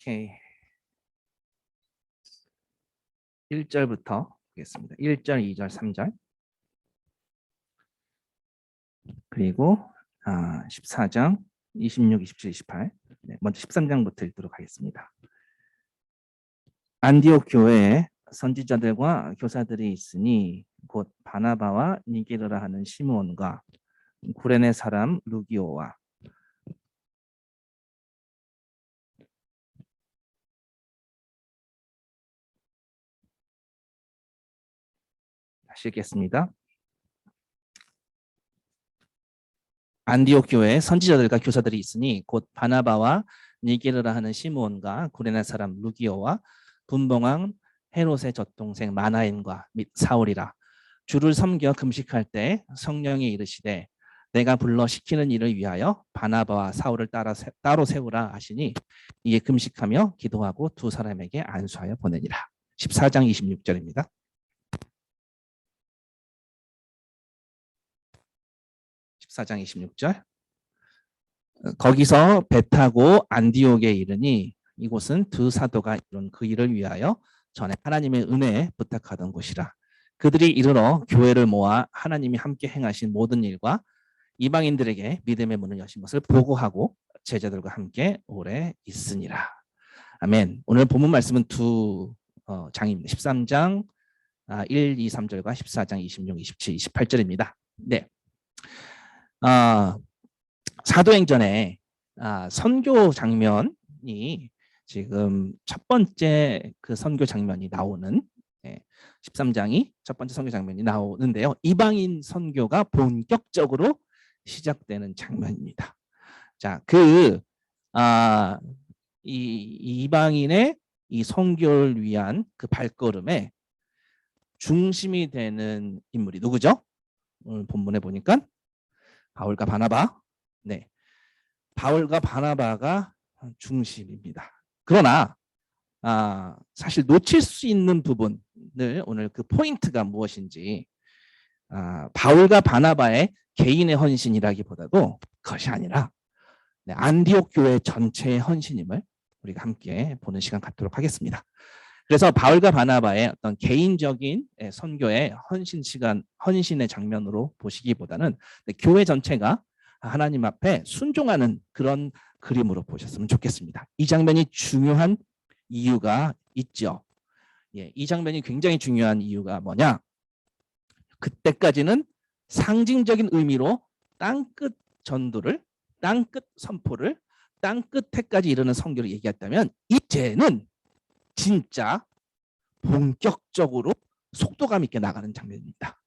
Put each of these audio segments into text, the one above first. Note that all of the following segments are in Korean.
오케이. 1절부터 보겠습니다. 1절, 2절, 3절. 그리고 14장, 26, 27, 28. 네, 먼저 13장부터 읽도록 하겠습니다. 안디옥 교회에 선지자들과 교사들이 있으니 곧 바나바와 니게르라 하는 시므온과 구레네 사람 루기오와 다시 읽겠습니다. 안디옥 교회에 선지자들과 교사들이 있으니 곧 바나바와 니게르라 하는 시므온과 구레네 사람 루기오와 분봉왕 헤롯의 젖동생 마나엔과 및 사울이라. 주를 섬겨 금식할 때 성령이 이르시되 내가 불러 시키는 일을 위하여 바나바와 사울을 따로 세우라 하시니 이에 금식하며 기도하고 두 사람에게 안수하여 보내니라. 14장 26절입니다. 14장 26절. 거기서 배 타고 안디옥에 이르니 이곳은 두 사도가 이룬 그 일을 위하여 전에 하나님의 은혜에 부탁하던 곳이라. 그들이 이르러 교회를 모아 하나님이 함께 행하신 모든 일과 이방인들에게 믿음의 문을 여신 것을 보고하고 제자들과 함께 오래 있으니라. 아멘. 오늘 본문 말씀은 두 장입니다. 13장 1, 2, 3절과 14장 26, 27, 28절입니다. 네. 사도행전에 선교 장면이 지금 첫 번째 그 선교 장면이 나오는 13장이 첫 번째 선교 장면이 나오는데요. 이방인 선교가 본격적으로 시작되는 장면입니다. 자, 이방인의 이 선교를 위한 그 발걸음에 중심이 되는 인물이 누구죠? 오늘 본문에 보니까 바울과 바나바. 네, 바울과 바나바가 중심입니다. 그러나 사실 놓칠 수 있는 부분을 오늘 그 포인트가 무엇인지 바울과 바나바의 개인의 헌신이라기보다도 그것이 아니라 안디옥 교회 전체의 헌신임을 우리가 함께 보는 시간 갖도록 하겠습니다. 그래서 바울과 바나바의 어떤 개인적인 선교의 헌신의 장면으로 보시기보다는 교회 전체가 하나님 앞에 순종하는 그런 그림으로 보셨으면 좋겠습니다. 이 장면이 중요한 이유가 있죠. 이 장면이 굉장히 중요한 이유가 뭐냐? 그때까지는 상징적인 의미로 땅끝 전도를, 땅끝 선포를, 땅끝에까지 이르는 선교를 얘기했다면 이제는 진짜 본격적으로 속도감 있게 나가는 장면입니다.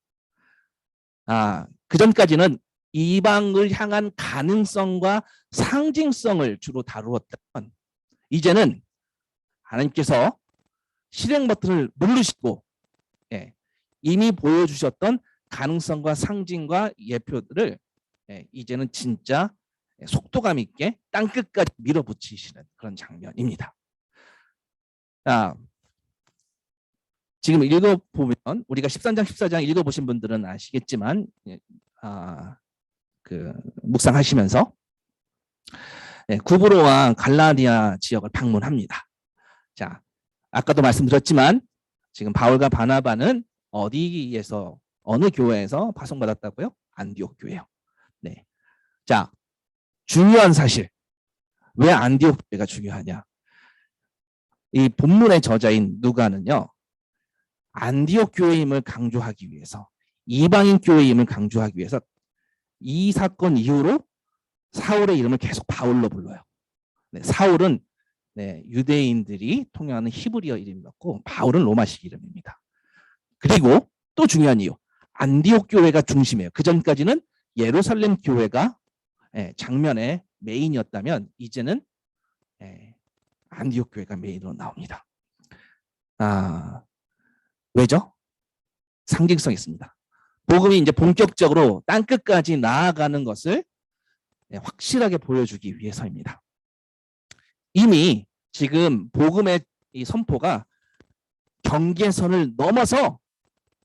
그 전까지는 이방을 향한 가능성과 상징성을 주로 다루었던, 이제는 하나님께서 실행 버튼을 누르시고 이미 보여주셨던 가능성과 상징과 예표들을 이제는 진짜 속도감 있게 땅끝까지 밀어붙이시는 그런 장면입니다. 지금 읽어보면 우리가 13장 14장 읽어보신 분들은 아시겠지만 묵상하시면서 구브로와 갈라디아 지역을 방문합니다. 자, 아까도 말씀드렸지만 지금 바울과 바나바는 어디에서, 어느 교회에서 파송받았다고요? 안디옥 교회요. 네. 자, 중요한 사실. 왜 안디옥 교회가 중요하냐? 이 본문의 저자인 누가는요, 안디옥 교회임을 강조하기 위해서, 이방인 교회임을 강조하기 위해서 이 사건 이후로 사울의 이름을 계속 바울로 불러요. 사울은 유대인들이 통용하는 히브리어 이름이었고 바울은 로마식 이름입니다. 그리고 또 중요한 이유, 안디옥 교회가 중심이에요. 그 전까지는 예루살렘 교회가 장면의 메인이었다면 이제는 안디옥 교회가 메인으로 나옵니다. 왜죠? 상징성이 있습니다. 복음이 이제 본격적으로 땅끝까지 나아가는 것을 확실하게 보여주기 위해서입니다. 이미 지금 복음의 이 선포가 경계선을 넘어서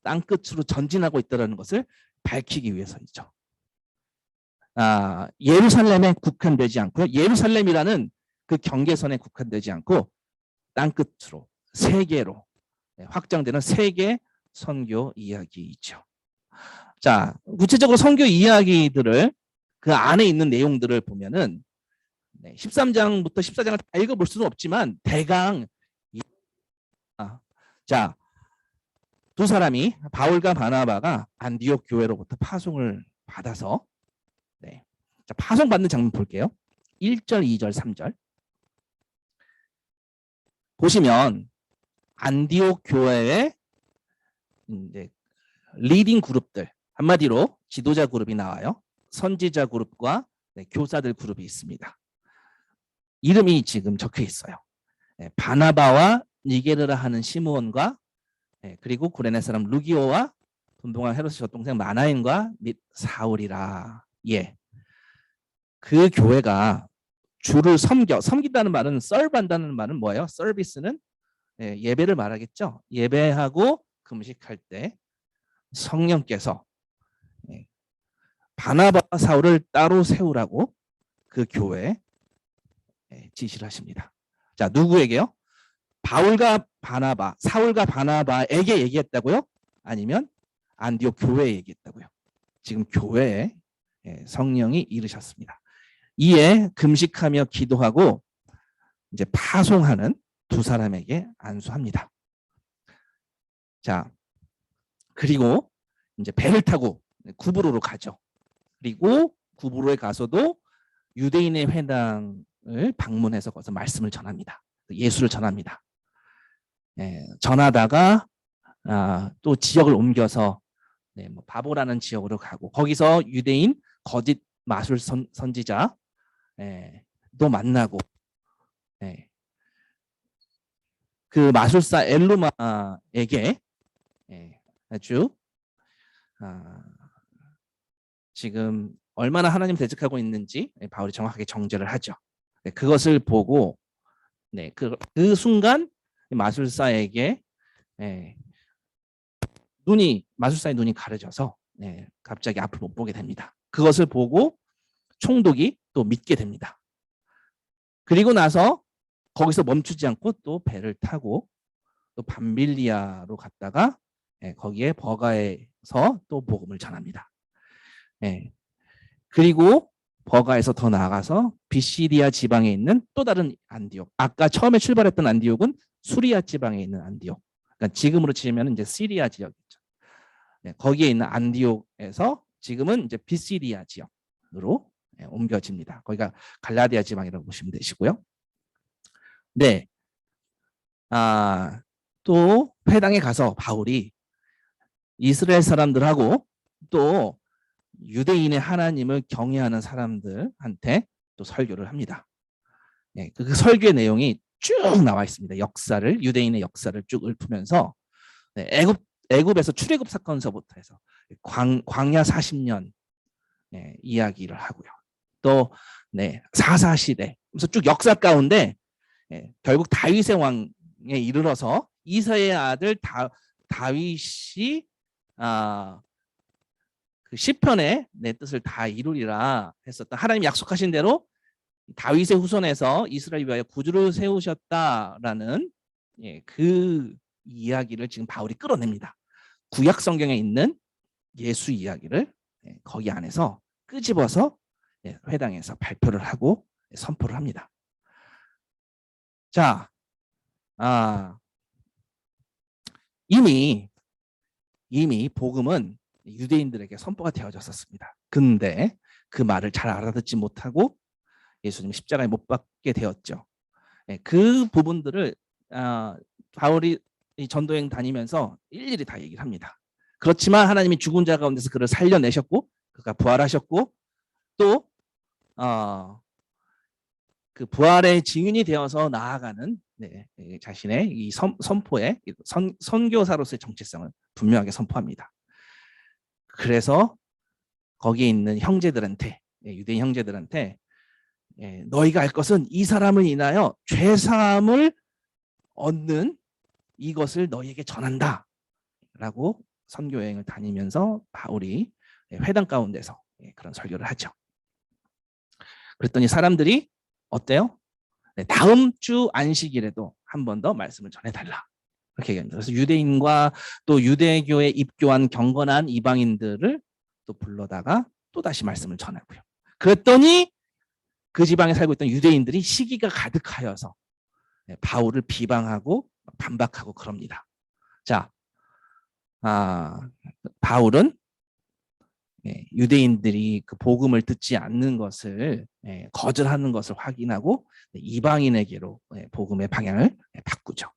땅끝으로 전진하고 있다는 것을 밝히기 위해서이죠. 예루살렘에 국한되지 않고요. 예루살렘이라는 그 경계선에 국한되지 않고 땅끝으로 세계로 확장되는 세계 선교 이야기이죠. 자, 구체적으로 선교 이야기들을 그 안에 있는 내용들을 보면은 13장부터 14장을 다 읽어볼 수는 없지만 대강 자, 두 사람이 바울과 바나바가 안디옥 교회로부터 파송을 받아서 자, 파송받는 장면 볼게요. 1절, 2절, 3절 보시면 안디옥 교회의 이제 리딩 그룹들, 한마디로 지도자 그룹이 나와요. 선지자 그룹과 교사들 그룹이 있습니다. 이름이 지금 적혀 있어요. 바나바와 니게르라 하는 시므온과 그리고 구레네 사람 루기오와 분봉왕 헤롯의 젖동생 마나인과 및 사울이라. 예. 그 교회가 주를 섬긴다는 말은 썰반다는 말은 뭐예요? 서비스는 예배를 말하겠죠. 예배하고 금식할 때 성령께서 바나바와 사울을 따로 세우라고 그 교회에 지시를 하십니다. 자, 누구에게요? 바울과 바나바, 사울과 바나바에게 얘기했다고요? 아니면 안디옥 교회에 얘기했다고요? 지금 교회에 성령이 이르셨습니다. 이에 금식하며 기도하고 이제 파송하는 두 사람에게 안수합니다. 자, 그리고 이제 배를 타고 구브로로 가죠. 그리고 구브로에 가서도 유대인의 회당을 방문해서 거기서 말씀을 전합니다. 예수를 전합니다. 전하다가 또 지역을 옮겨서 뭐 바보라는 지역으로 가고 거기서 유대인 거짓 마술 선지자 또 만나고 그 마술사 엘루마에게 아주 지금 얼마나 하나님 대적하고 있는지 바울이 정확하게 정죄를 하죠. 그것을 보고 그 순간 마술사에게 마술사의 눈이 가려져서 갑자기 앞을 못 보게 됩니다. 그것을 보고 총독이 또 믿게 됩니다. 그리고 나서 거기서 멈추지 않고 또 배를 타고 또 밤빌리아로 갔다가 거기에 버가에서 또 복음을 전합니다. 그리고 버가에서 더 나아가서 비시디아 지방에 있는 또 다른 안디옥. 아까 처음에 출발했던 안디옥은 수리아 지방에 있는 안디옥. 그러니까 지금으로 치면 이제 시리아 지역이죠. 거기에 있는 안디옥에서 지금은 이제 비시디아 지역으로 옮겨집니다. 거기가 갈라디아 지방이라고 보시면 되시고요. 네. 또 회당에 가서 바울이 이스라엘 사람들하고 또 유대인의 하나님을 경외하는 사람들한테 또 설교를 합니다. 그 설교의 내용이 쭉 나와 있습니다. 역사를 유대인의 역사를 쭉 읊으면서 애굽에서 출애굽 사건서부터 해서 광야 40년 이야기를 하고요. 또 사사 시대 그래서 쭉 역사 가운데 결국 다윗의 왕에 이르러서 이사의 아들 다윗이 그 시편에 내 뜻을 다 이루리라 했었다. 하나님 약속하신 대로 다윗의 후손에서 이스라엘 위하여 구주를 세우셨다라는 그 이야기를 지금 바울이 끌어냅니다. 구약 성경에 있는 예수 이야기를 거기 안에서 끄집어서 회당에서 발표를 하고 선포를 합니다. 자, 이미 복음은 유대인들에게 선포가 되어졌었습니다. 근데 그 말을 잘 알아듣지 못하고 예수님 십자가에 못 박게 되었죠. 그 부분들을 바울이 전도여행 다니면서 일일이 다 얘기를 합니다. 그렇지만 하나님이 죽은 자 가운데서 그를 살려내셨고 그가 부활하셨고 또 그 부활의 증인이 되어서 나아가는 자신의 이 선포의 선교사로서의 정체성을 분명하게 선포합니다. 그래서 거기에 있는 형제들한테 유대인 형제들한테 너희가 알 것은 이 사람을 인하여 죄사함을 얻는 이것을 너희에게 전한다 라고 선교여행을 다니면서 바울이 회당 가운데서 그런 설교를 하죠. 그랬더니 사람들이 어때요? 네, 다음 주 안식일에도 한 번 더 말씀을 전해달라. 그렇게 얘기합니다. 그래서 유대인과 또 유대교에 입교한 경건한 이방인들을 또 불러다가 또 다시 말씀을 전하고요. 그랬더니 그 지방에 살고 있던 유대인들이 시기가 가득하여서 바울을 비방하고 반박하고 그럽니다. 자, 바울은 유대인들이 그 복음을 듣지 않는 것을 거절하는 것을 확인하고 이방인에게로 복음의 방향을 바꾸죠.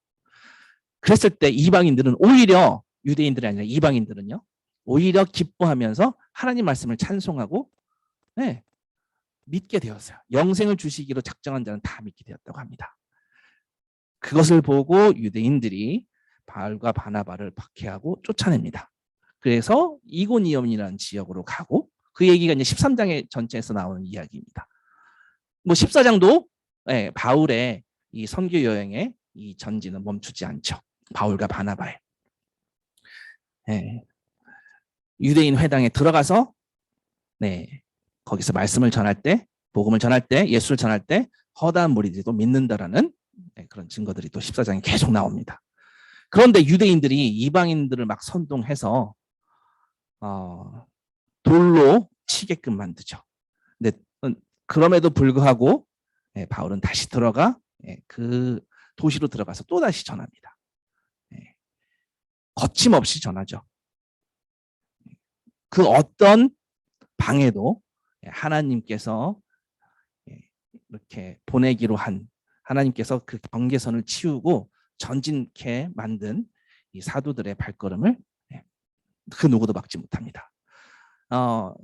그랬을 때 이방인들은 오히려 유대인들이 아니라 이방인들은요, 오히려 기뻐하면서 하나님 말씀을 찬송하고 믿게 되었어요. 영생을 주시기로 작정한 자는 다 믿게 되었다고 합니다. 그것을 보고 유대인들이 바울과 바나바를 박해하고 쫓아냅니다. 그래서 이고니움이라는 지역으로 가고, 그 얘기가 이제 13장의 전체에서 나오는 이야기입니다. 뭐 14장도 바울의 이 선교 여행의 이 전진은 멈추지 않죠. 바울과 바나바의 유대인 회당에 들어가서 거기서 말씀을 전할 때, 복음을 전할 때, 예수를 전할 때 허다한 무리들도 믿는다라는 그런 증거들이 또 14장에 계속 나옵니다. 그런데 유대인들이 이방인들을 막 선동해서 돌로 치게끔 만드죠. 근데 그럼에도 불구하고 바울은 다시 들어가 그 도시로 들어가서 또 다시 전합니다. 거침없이 전하죠. 그 어떤 방해도 하나님께서 이렇게 보내기로 한, 하나님께서 그 경계선을 치우고 전진케 만든 이 사도들의 발걸음을 그 누구도 막지 못합니다.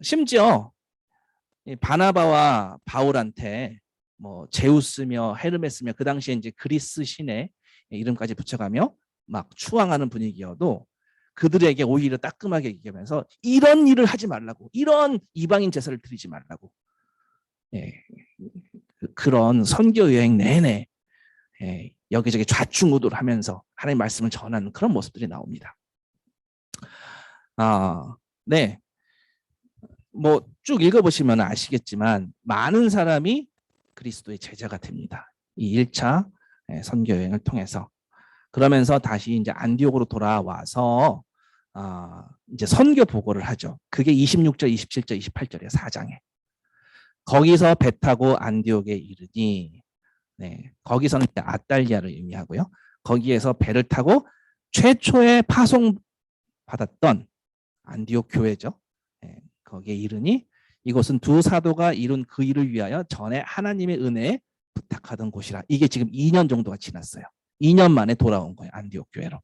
심지어 바나바와 바울한테 뭐 제우스며 헤르메스며 그 당시에 이제 그리스 신의 이름까지 붙여가며 막 추앙하는 분위기여도 그들에게 오히려 따끔하게 얘기하면서 이런 일을 하지 말라고, 이런 이방인 제사를 드리지 말라고, 그런 선교 여행 내내 여기저기 좌충우돌 하면서 하나님의 말씀을 전하는 그런 모습들이 나옵니다. 네. 뭐 쭉 읽어보시면 아시겠지만 많은 사람이 그리스도의 제자가 됩니다. 이 1차 선교 여행을 통해서. 그러면서 다시 이제 안디옥으로 돌아와서 이제 선교 보고를 하죠. 그게 26절, 27절, 28절이에요. 4장에. 거기서 배 타고 안디옥에 이르니, 거기서는 아달리아를 의미하고요. 거기에서 배를 타고 최초에 파송받았던 안디옥 교회죠. 거기에 이르니 이곳은 두 사도가 이룬 그 일을 위하여 전에 하나님의 은혜에 부탁하던 곳이라. 이게 지금 2년 정도가 지났어요. 2년 만에 돌아온 거예요. 안디옥 교회로.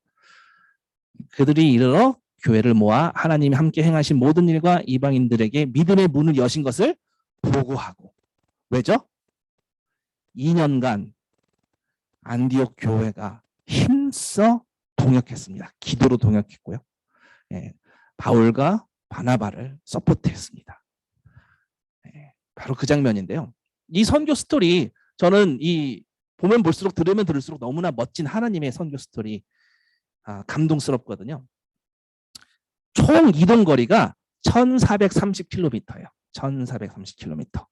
그들이 이르러 교회를 모아 하나님이 함께 행하신 모든 일과 이방인들에게 믿음의 문을 여신 것을 보고하고. 왜죠? 2년간 안디옥 교회가 힘써 동역했습니다. 기도로 동역했고요. 바울과 바나바를 서포트했습니다. 바로 그 장면인데요. 이 선교 스토리, 저는 이 보면 볼수록 들으면 들을수록 너무나 멋진 하나님의 선교 스토리 감동스럽거든요. 총 이동 거리가 1430km예요. 1430km.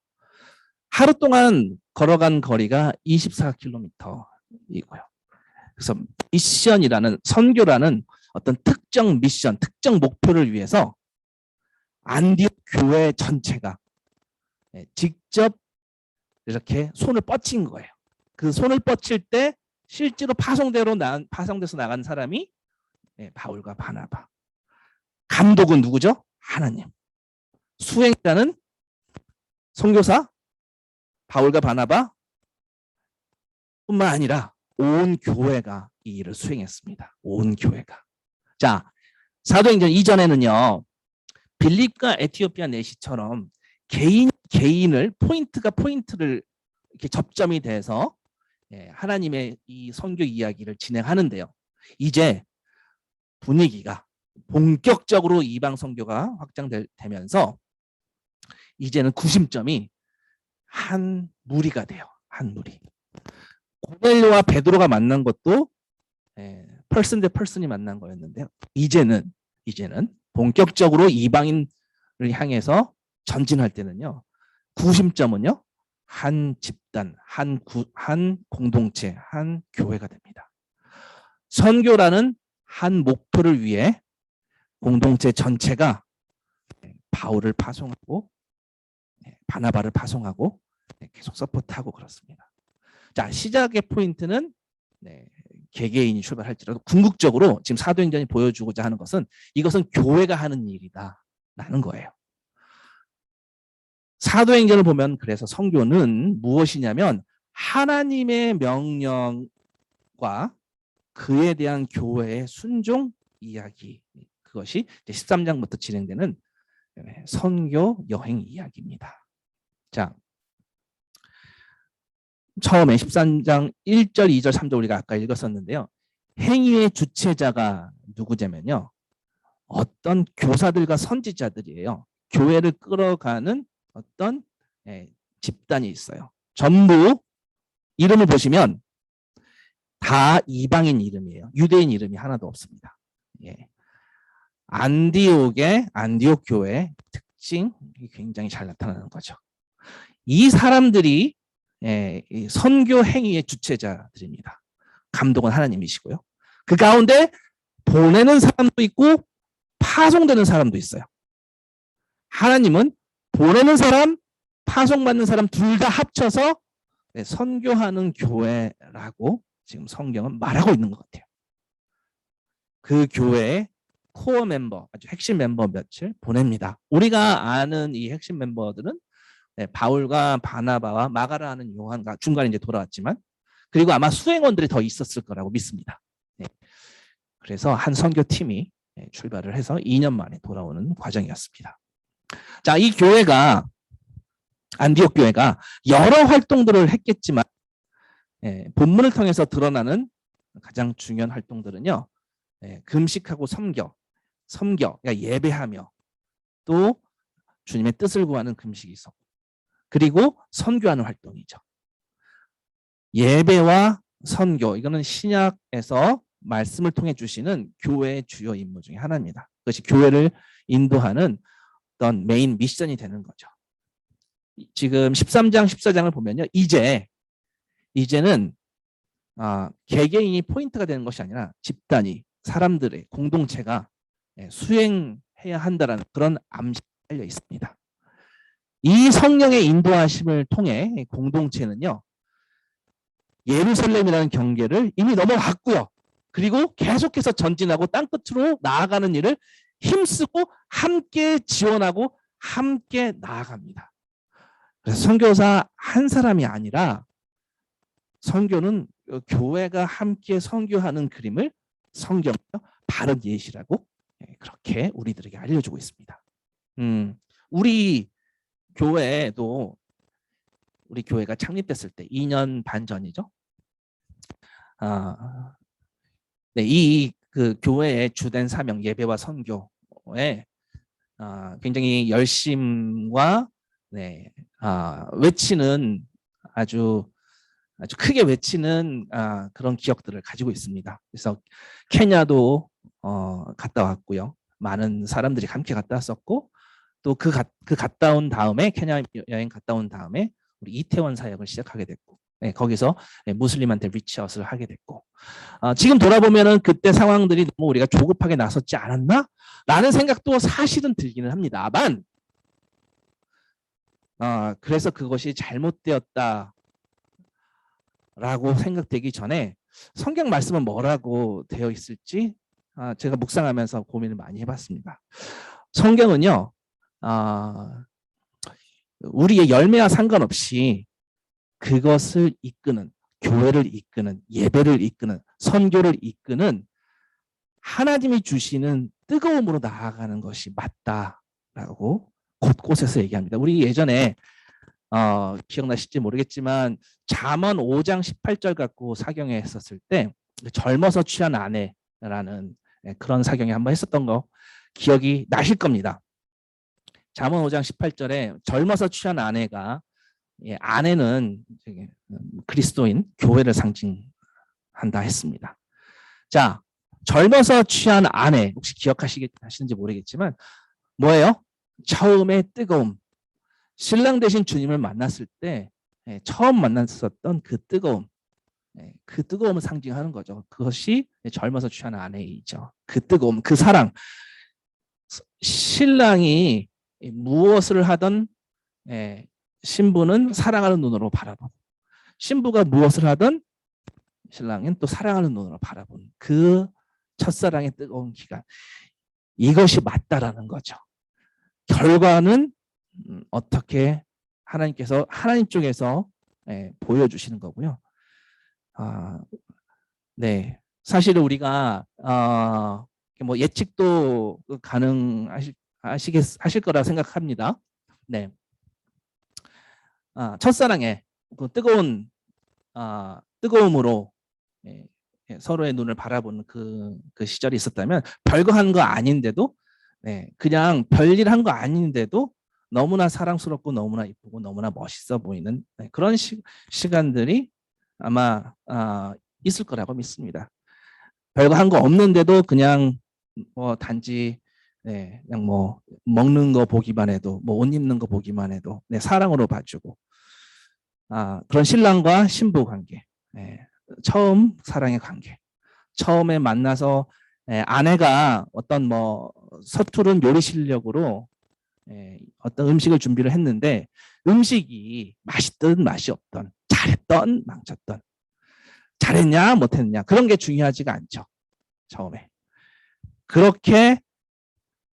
하루 동안 걸어간 거리가 24km이고요. 그래서 미션이라는, 선교라는 어떤 특정 미션, 특정 목표를 위해서 안디옥 교회 전체가 직접 이렇게 손을 뻗친 거예요. 그 손을 뻗칠 때 실제로 파송돼서 나간 사람이 바울과 바나바. 감독은 누구죠? 하나님. 수행자는 선교사 바울과 바나바 뿐만 아니라 온 교회가 이 일을 수행했습니다. 온 교회가. 자, 사도행전 이전에는요, 빌립과 에티오피아 내시처럼 개인을 포인트를 이렇게 접점이 돼서 하나님의 이 선교 이야기를 진행하는데요. 이제 분위기가 본격적으로 이방 선교가 확장되면서 이제는 구심점이 한 무리가 돼요. 한 무리. 고넬료와 베드로가 만난 것도 펄슨 대 펄슨이 만난 거였는데요. 이제는 본격적으로 이방인을 향해서 전진할 때는요, 구심점은요, 한 집단, 한 공동체, 한 교회가 됩니다. 선교라는 한 목표를 위해 공동체 전체가 바울을 파송하고 바나바를 파송하고 계속 서포트하고 그렇습니다. 자, 시작의 포인트는 개개인이 출발할지라도 궁극적으로 지금 사도행전이 보여주고자 하는 것은 이것은 교회가 하는 일이다라는 거예요. 사도행전을 보면 그래서 선교는 무엇이냐면 하나님의 명령과 그에 대한 교회의 순종 이야기, 그것이 13장부터 진행되는 선교 여행 이야기입니다. 자, 처음에 13장 1절, 2절, 3절 우리가 아까 읽었었는데요. 행위의 주체자가 누구냐면요, 어떤 교사들과 선지자들이에요. 교회를 끌어가는 어떤 집단이 있어요. 전부 이름을 보시면 다 이방인 이름이에요. 유대인 이름이 하나도 없습니다. 안디옥 교회의 특징이 굉장히 잘 나타나는 거죠. 이 사람들이 선교 행위의 주체자들입니다. 감독은 하나님이시고요. 그 가운데 보내는 사람도 있고 파송되는 사람도 있어요. 하나님은 보내는 사람, 파송받는 사람 둘 다 합쳐서 선교하는 교회라고 지금 성경은 말하고 있는 것 같아요. 그 교회의 코어 멤버, 아주 핵심 멤버 몇을 보냅니다. 우리가 아는 이 핵심 멤버들은 바울과 바나바와 마가라는 요한과 중간에 이제 돌아왔지만, 그리고 아마 수행원들이 더 있었을 거라고 믿습니다. 그래서 한 선교팀이 출발을 해서 2년 만에 돌아오는 과정이었습니다. 자, 이 교회가, 안디옥 교회가 여러 활동들을 했겠지만 본문을 통해서 드러나는 가장 중요한 활동들은요, 금식하고 섬겨, 그러니까 예배하며 또 주님의 뜻을 구하는 금식이 있었고, 그리고 선교하는 활동이죠. 예배와 선교, 이거는 신약에서 말씀을 통해 주시는 교회의 주요 임무 중에 하나입니다. 그것이 교회를 인도하는 어떤 메인 미션이 되는 거죠. 지금 13장, 14장을 보면요, 이제는 개개인이 포인트가 되는 것이 아니라 집단이, 사람들의 공동체가 수행해야 한다는 그런 암시가 달려 있습니다. 이 성령의 인도하심을 통해 공동체는요, 예루살렘이라는 경계를 이미 넘어갔고요. 그리고 계속해서 전진하고 땅끝으로 나아가는 일을 힘쓰고 함께 지원하고 함께 나아갑니다. 그래서 선교사 한 사람이 아니라 선교는 교회가 함께 선교하는 그림을 성경에서 바른 예시라고 그렇게 우리들에게 알려주고 있습니다. 우리 교회도, 우리 교회가 창립됐을 때 2년 반 전이죠. 그 교회의 주된 사명, 예배와 선교에 굉장히 열심과 외치는, 아주 크게 외치는 그런 기억들을 가지고 있습니다. 그래서 케냐도 갔다 왔고요. 많은 사람들이 함께 갔다 왔었고, 또 그 갔다 온 다음에, 케냐 여행 갔다 온 다음에 우리 이태원 사역을 시작하게 됐고, 거기서 무슬림한테 리치아웃을 하게 됐고, 지금 돌아보면은 그때 상황들이 너무 우리가 조급하게 나섰지 않았나? 라는 생각도 사실은 들기는 합니다만, 그래서 그것이 잘못되었다라고 생각되기 전에 성경 말씀은 뭐라고 되어 있을지 제가 묵상하면서 고민을 많이 해봤습니다. 성경은요, 우리의 열매와 상관없이 그것을 이끄는, 교회를 이끄는, 예배를 이끄는, 선교를 이끄는 하나님이 주시는 뜨거움으로 나아가는 것이 맞다라고 곳곳에서 얘기합니다. 우리 예전에 기억나실지 모르겠지만 잠언 5장 18절 갖고 사경에 했었을 때 젊어서 취한 아내라는 그런 사경에 한번 했었던 거 기억이 나실 겁니다. 잠언 5장 18절에 젊어서 취한 아내가, 아내는 그리스도인 교회를 상징한다 했습니다. 자, 젊어서 취한 아내, 혹시 기억하시는지 모르겠지만 뭐예요? 처음에 뜨거움, 신랑 되신 주님을 만났을 때 처음 만났었던 그 뜨거움, 그 뜨거움을 상징하는 거죠. 그것이 젊어서 취한 아내이죠. 그 뜨거움, 그 사랑. 신랑이 무엇을 하든 신부는 사랑하는 눈으로 바라보고, 신부가 무엇을 하든 신랑은 또 사랑하는 눈으로 바라보는 그 첫사랑의 뜨거운 기간. 이것이 맞다라는 거죠. 결과는 어떻게 하나님 쪽에서 보여주시는 거고요. 네, 사실 우리가 뭐 예측도 하실 거라 생각합니다. 네, 첫사랑의 그 뜨거움으로 서로의 눈을 바라보는 그 시절이 있었다면 별거 한 거 아닌데도 그냥 별일 한 거 아닌데도 너무나 사랑스럽고 너무나 이쁘고 너무나 멋있어 보이는 그런 시간들이 아마 있을 거라고 믿습니다. 별거 한 거 없는데도 그냥 뭐 단지 그냥 뭐 먹는 거 보기만 해도 뭐 옷 입는 거 보기만 해도 사랑으로 봐주고 그런 신랑과 신부 관계, 처음 사랑의 관계, 처음에 만나서 아내가 어떤 뭐 서투른 요리 실력으로 어떤 음식을 준비를 했는데 음식이 맛있든 맛이 없든 잘했던 망쳤던 잘했냐 못했냐 그런 게 중요하지가 않죠. 처음에 그렇게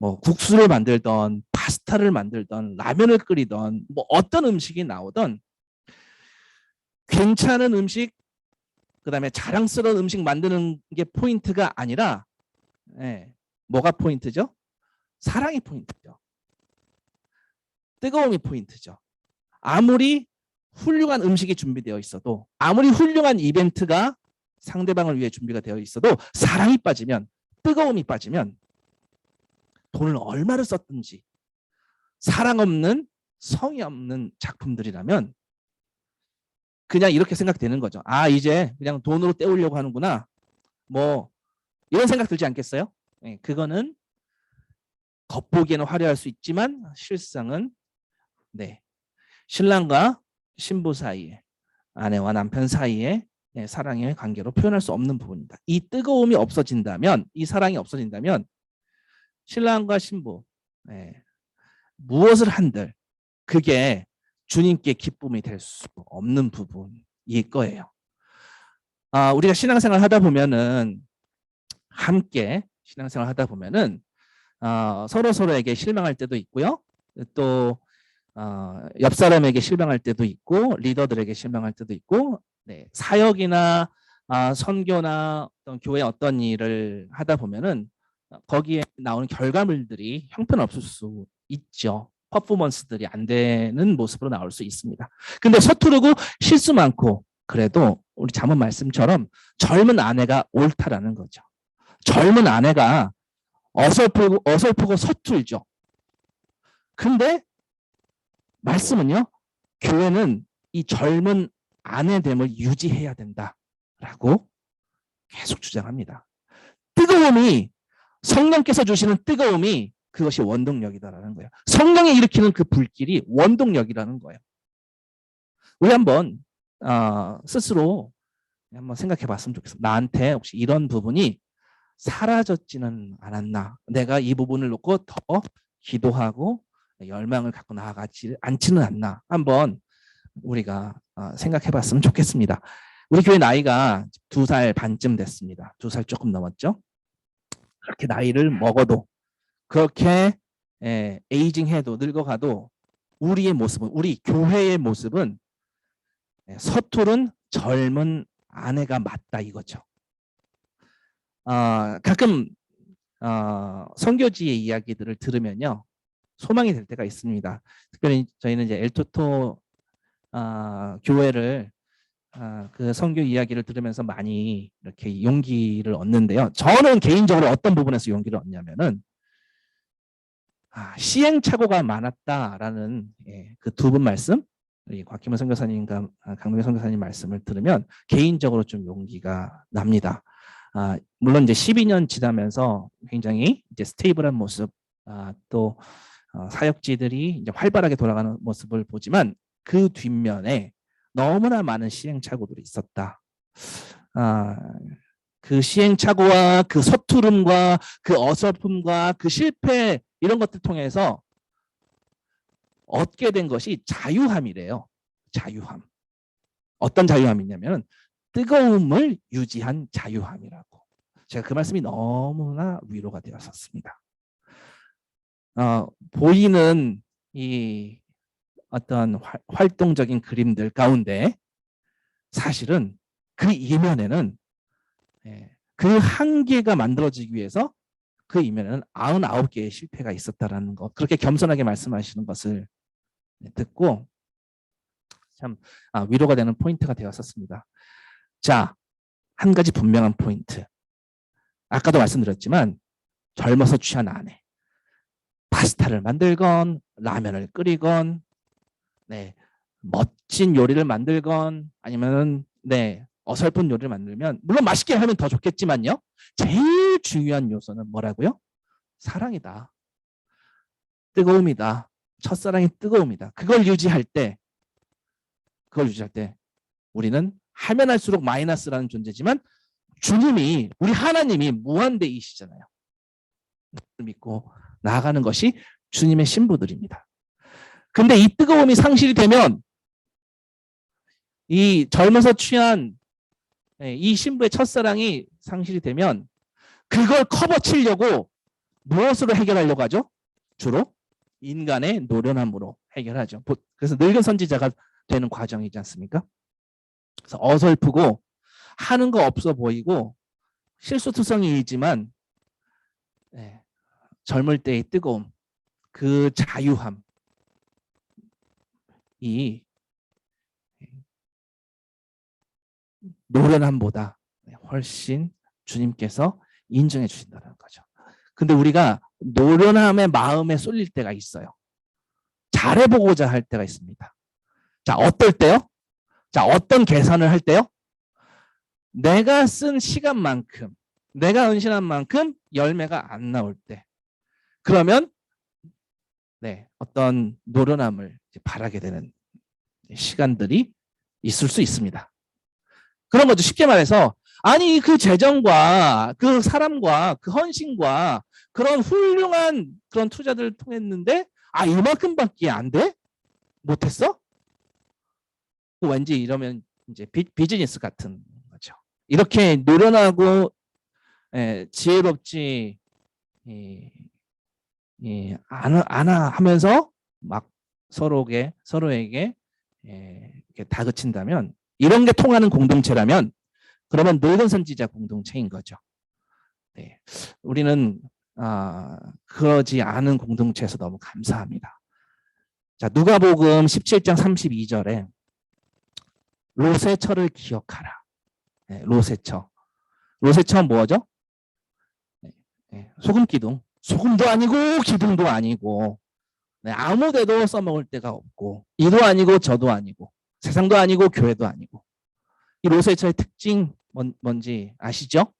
뭐 국수를 만들던 파스타를 만들던 라면을 끓이던 뭐 어떤 음식이 나오던 괜찮은 음식 그다음에 자랑스러운 음식 만드는 게 포인트가 아니라 뭐가 포인트죠? 사랑이 포인트죠. 뜨거움이 포인트죠. 아무리 훌륭한 음식이 준비되어 있어도 아무리 훌륭한 이벤트가 상대방을 위해 준비가 되어 있어도 사랑이 빠지면 뜨거움이 빠지면 돈을 얼마를 썼든지 사랑 없는 성의 없는 작품들이라면 그냥 이렇게 생각되는 거죠. 이제 그냥 돈으로 때우려고 하는구나. 뭐 이런 생각 들지 않겠어요? 그거는 겉보기에는 화려할 수 있지만 실상은 신랑과 신부 사이에 아내와 남편 사이에 사랑의 관계로 표현할 수 없는 부분입니다. 이 뜨거움이 없어진다면 이 사랑이 없어진다면 신랑과 신부 무엇을 한들 그게 주님께 기쁨이 될 수 없는 부분일 거예요. 우리가 신앙생활 하다 보면은 함께 신앙생활 하다 보면은 서로 서로에게 실망할 때도 있고요. 또 옆 사람에게 실망할 때도 있고 리더들에게 실망할 때도 있고 사역이나 선교나 어떤 교회 어떤 일을 하다 보면은 거기에 나오는 결과물들이 형편없을 수 있죠. 퍼포먼스들이 안 되는 모습으로 나올 수 있습니다. 근데 서투르고 실수 많고 그래도 우리 잠언 말씀처럼 젊은 아내가 옳다라는 거죠. 젊은 아내가 어설프고 서툴죠. 근데 말씀은요. 교회는 이 젊은 아내됨을 유지해야 된다라고 계속 주장합니다. 뜨거움이 성령께서 주시는 뜨거움이 그것이 원동력이다라는 거예요. 성령이 일으키는 그 불길이 원동력이라는 거예요. 우리 한번 스스로 한번 생각해 봤으면 좋겠어요. 나한테 혹시 이런 부분이 사라졌지는 않았나? 내가 이 부분을 놓고 더 기도하고 열망을 갖고 나아가지 않지는 않나? 한번 우리가 생각해 봤으면 좋겠습니다. 우리 교회 나이가 2살 반쯤 됐습니다. 2살 조금 넘었죠? 그렇게 나이를 먹어도 그렇게 에이징해도 늙어가도 우리의 모습은 우리 교회의 모습은 서투른 젊은 아내가 맞다 이거죠. 가끔 선교지의 이야기들을 들으면요 소망이 될 때가 있습니다. 특별히 저희는 이제 엘토토 교회를 그 선교 이야기를 들으면서 많이 이렇게 용기를 얻는데요. 저는 개인적으로 어떤 부분에서 용기를 얻냐면은 시행착오가 많았다라는 그 두 분 말씀, 곽기문 선교사님과 강동현 선교사님 말씀을 들으면 개인적으로 좀 용기가 납니다. 물론 이제 12년 지나면서 굉장히 이제 스테이블한 모습, 또 사역지들이 이제 활발하게 돌아가는 모습을 보지만 그 뒷면에 너무나 많은 시행착오들이 있었다. 그 시행착오와 그 서투름과 그 어설픔과 그 실패 이런 것들 통해서 얻게 된 것이 자유함이래요. 자유함. 어떤 자유함이냐면 뜨거움을 유지한 자유함이라고. 제가 그 말씀이 너무나 위로가 되었었습니다. 보이는 이 어떤 활동적인 그림들 가운데 사실은 그 이면에는 그 한계가 만들어지기 위해서 그 이면에는 99개의 실패가 있었다라는 것, 그렇게 겸손하게 말씀하시는 것을 듣고 참 위로가 되는 포인트가 되었었습니다. 자, 한 가지 분명한 포인트. 아까도 말씀드렸지만 젊어서 취한 아내, 파스타를 만들건 라면을 끓이건 멋진 요리를 만들건 아니면 어설픈 요리를 만들면 물론 맛있게 하면 더 좋겠지만요. 제일 중요한 요소는 뭐라고요? 사랑이다. 뜨거움이다. 첫사랑의 뜨거움이다. 그걸 유지할 때 우리는 하면 할수록 마이너스라는 존재지만 주님이, 우리 하나님이 무한대이시잖아요. 믿고 나아가는 것이 주님의 신부들입니다. 근데 이 뜨거움이 상실이 되면 이 젊어서 취한 이 신부의 첫사랑이 상실이 되면 그걸 커버치려고 무엇으로 해결하려고 하죠? 주로 인간의 노련함으로 해결하죠. 그래서 늙은 선지자가 되는 과정이지 않습니까? 그래서 어설프고 하는 거 없어 보이고 실수투성이이지만 젊을 때의 뜨거움, 그 자유함, 이 노련함보다 훨씬 주님께서 인정해 주신다는 거죠. 근데 우리가 노련함의 마음에 쏠릴 때가 있어요. 잘해보고자 할 때가 있습니다. 자, 어떨 때요? 자, 어떤 계산을 할 때요? 내가 쓴 시간만큼, 내가 은신한 만큼 열매가 안 나올 때, 그러면 어떤 노련함을 바라게 되는 시간들이 있을 수 있습니다. 그런 거죠. 쉽게 말해서 아니 그 재정과 그 사람과 그 헌신과 그런 훌륭한 그런 투자들을 통했는데 이만큼밖에 안 돼? 못했어? 왠지 이러면 이제 비즈니스 같은 거죠. 이렇게 노련하고 지혜롭지 않아 하면서 막 서로에게 이렇게 다그친다면, 이런 게 통하는 공동체라면 그러면 늙은 선지자 공동체인 거죠. 우리는 그러지 않은 공동체에서 너무 감사합니다. 자, 누가복음 17장 32절에 롯의 처를 기억하라. 롯의 처. 롯의 처는 뭐죠? 소금 기둥. 소금도 아니고 기둥도 아니고 아무 데도 써먹을 데가 없고 이도 아니고 저도 아니고 세상도 아니고 교회도 아니고. 이 롯의 처의 특징 뭔지 아시죠?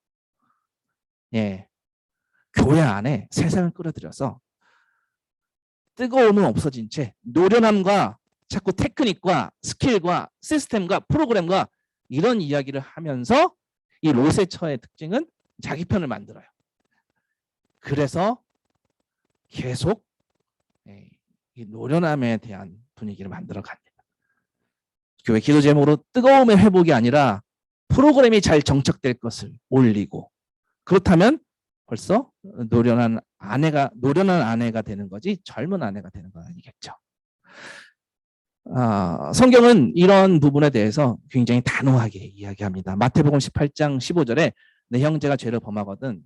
교회 안에 세상을 끌어들여서 뜨거움은 없어진 채 노련함과 자꾸 테크닉과 스킬과 시스템과 프로그램과 이런 이야기를 하면서 이 롯의 처의 특징은 자기 편을 만들어요. 그래서 계속 이 노련함에 대한 분위기를 만들어 갑니다. 교회 기도 제목으로 뜨거움의 회복이 아니라 프로그램이 잘 정착될 것을 올리고, 그렇다면 벌써 노련한 아내가 되는 거지 젊은 아내가 되는 건 아니겠죠. 성경은 이런 부분에 대해서 굉장히 단호하게 이야기합니다. 마태복음 18장 15절에 내 형제가 죄를 범하거든